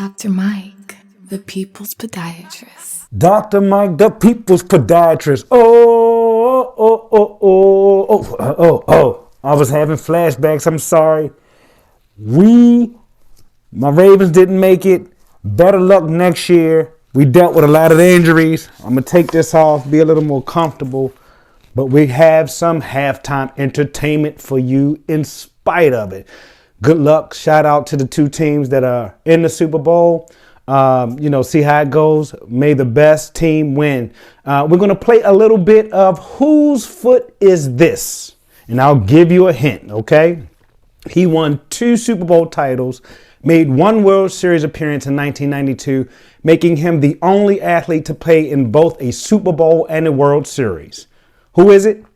Dr. Mike, the people's podiatrist. Dr. Mike, the people's podiatrist. Oh. I was having flashbacks. I'm sorry. My Ravens didn't make it. Better luck next year. We dealt with a lot of injuries. I'm going to take this off, be a little more comfortable. But we have some halftime entertainment for you in spite of it. Good luck. Shout out to the two teams that are in the Super Bowl. See how it goes. May the best team win. We're going to play a little bit of Whose Foot Is This? And I'll give you a hint, okay? He won 2 Super Bowl titles, made 1 World Series appearance in 1992, making him the only athlete to play in both a Super Bowl and a World Series. Who is it?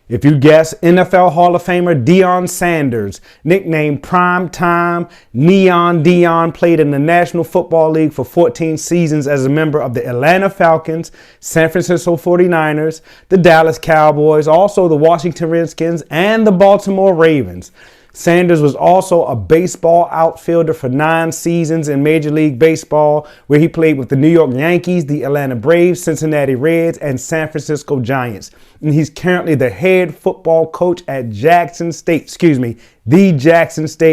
If you guess, N.F.L. Hall of Famer Deion Sanders, nicknamed Prime Time Neon Deion, played in the National Football League for 14 seasons as a member of the Atlanta Falcons, San Francisco 49ers, the Dallas Cowboys, also the Washington Redskins, and the Baltimore Ravens. Sanders was also a baseball outfielder for 9 seasons in Major League Baseball, where he played with the New York Yankees, the Atlanta Braves, Cincinnati Reds, and San Francisco Giants. And he's currently the head football coach at the Jackson State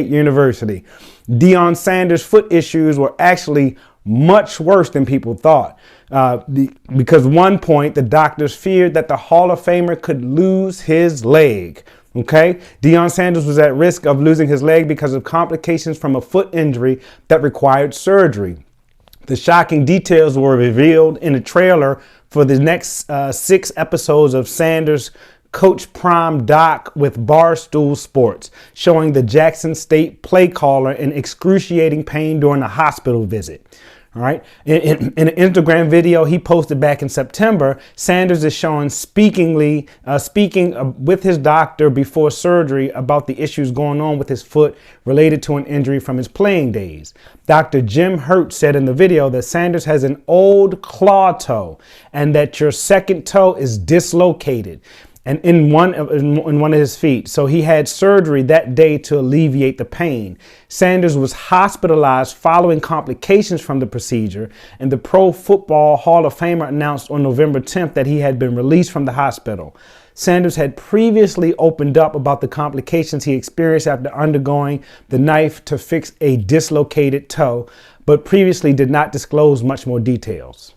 University. Deion Sanders' foot issues were actually much worse than people thought. Because at one point, the doctors feared that the Hall of Famer could lose his leg. Okay, Deion Sanders was at risk of losing his leg because of complications from a foot injury that required surgery. The shocking details were revealed in a trailer for the next 6 episodes of Sanders' Coach Prime doc with Barstool Sports, showing the Jackson State play caller in excruciating pain during a hospital visit. All right. In an Instagram video he posted back in September, Sanders is shown speaking with his doctor before surgery about the issues going on with his foot related to an injury from his playing days. Dr. Jim Hurt said in the video that Sanders has an old claw toe and that your second toe is dislocated and in one of his feet. So he had surgery that day to alleviate the pain. Sanders was hospitalized following complications from the procedure, and the Pro Football Hall of Famer announced on November 10th that he had been released from the hospital. Sanders had previously opened up about the complications he experienced after undergoing the knife to fix a dislocated toe, but previously did not disclose much more details.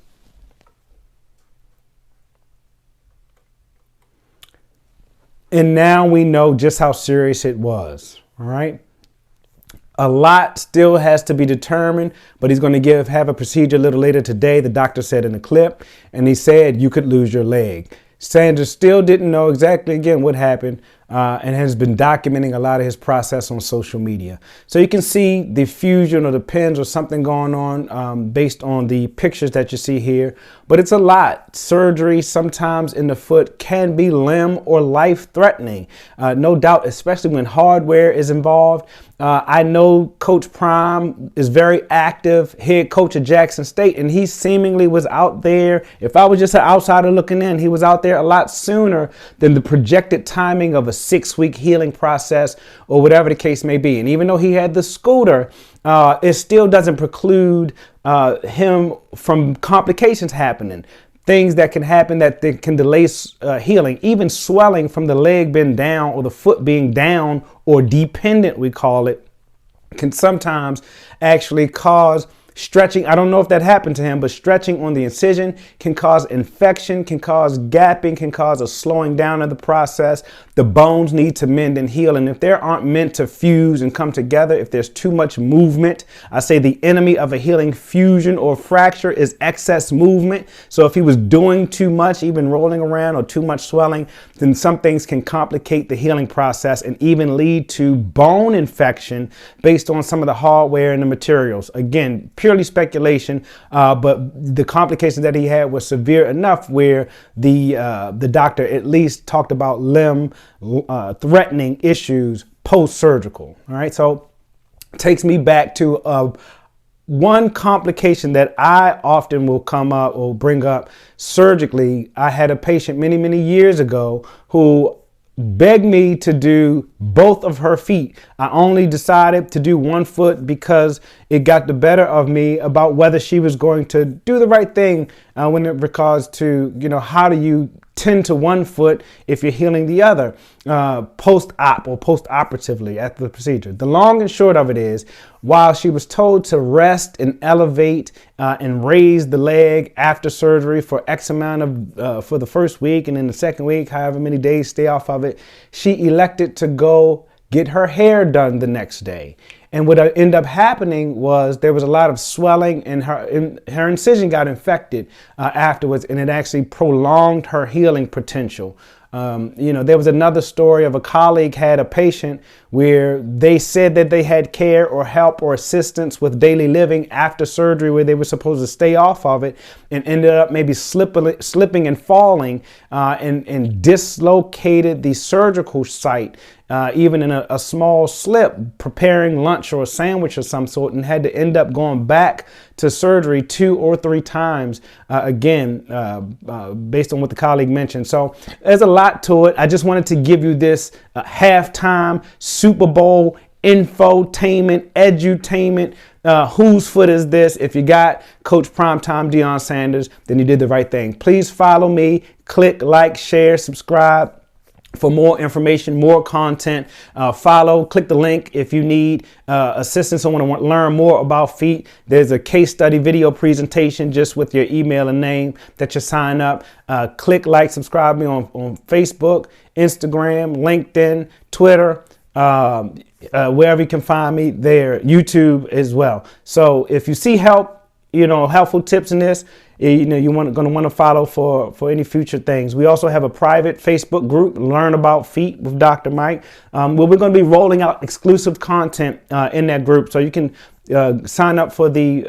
And now we know just how serious it was. All right. A lot still has to be determined, but he's going to have a procedure a little later today, the doctor said in the clip, and he said you could lose your leg. Sanders still didn't know exactly, again, what happened and has been documenting a lot of his process on social media. So you can see the fusion or the pins or something going on based on the pictures that you see here. But it's a lot. Surgery sometimes in the foot can be limb or life threatening. No doubt, especially when hardware is involved. I know Coach Prime is very active, head coach at Jackson State, and he seemingly was out there. If I was just an outsider looking in, he was out there a lot sooner than the projected timing of a 6-week healing process or whatever the case may be. And even though he had the scooter, it still doesn't preclude him from complications happening. Things that can happen that can delay healing, even swelling from the leg being down or the foot being down or dependent, we call it, can sometimes actually cause stretching. I don't know if that happened to him, but stretching on the incision can cause infection, can cause gapping, can cause a slowing down of the process. The bones need to mend and heal. And if they aren't meant to fuse and come together, if there's too much movement, I say the enemy of a healing fusion or fracture is excess movement. So if he was doing too much, even rolling around, or too much swelling, then some things can complicate the healing process and even lead to bone infection based on some of the hardware and the materials. Again, purely speculation, but the complications that he had were severe enough where the doctor at least talked about limb threatening issues post-surgical. All right, so it takes me back to one complication that I often will come up or bring up surgically. I had a patient many years ago who begged me to do both of her feet. I only decided to do one foot because it got the better of me about whether she was going to do the right thing when it regards to, how do you tend to one foot if you're healing the other post-op or post-operatively after the procedure. The long and short of it is, while she was told to rest and elevate and raise the leg after surgery for X amount of for the first week, and then the second week, however many days stay off of it, she elected to go get her hair done the next day. And what ended up happening was there was a lot of swelling, and her incision got infected afterwards, and it actually prolonged her healing potential. There was another story of a colleague had a patient where they said that they had care or help or assistance with daily living after surgery where they were supposed to stay off of it, and ended up maybe slipping and falling and dislocated the surgical site, even in a small slip, preparing lunch or a sandwich of some sort, and had to end up going back to surgery 2 or 3 times based on what the colleague mentioned. So there's a lot to it. I just wanted to give you this halftime Super Bowl infotainment, edutainment. Whose foot is this? If you got Coach Primetime Deion Sanders, then you did the right thing. Please follow me. Click, like, share, subscribe for more information, more content. Click the link if you need assistance or want to learn more about feet. There's a case study video presentation just with your email and name that you sign up. Click, like, subscribe me on Facebook, Instagram, LinkedIn, Twitter, wherever you can find me there, YouTube as well. So if you see helpful tips in this, going to want to follow for any future things. We also have a private Facebook group, Learn About Feet with Dr. Mike, where we're going to be rolling out exclusive content in that group. So you can sign up for the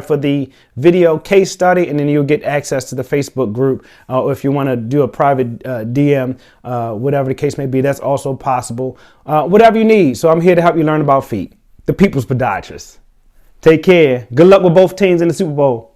for the video case study, and then you'll get access to the Facebook group. Or if you want to do a private DM, whatever the case may be, that's also possible. Whatever you need. So I'm here to help you learn about feet. The people's podiatrist. Take care. Good luck with both teams in the Super Bowl.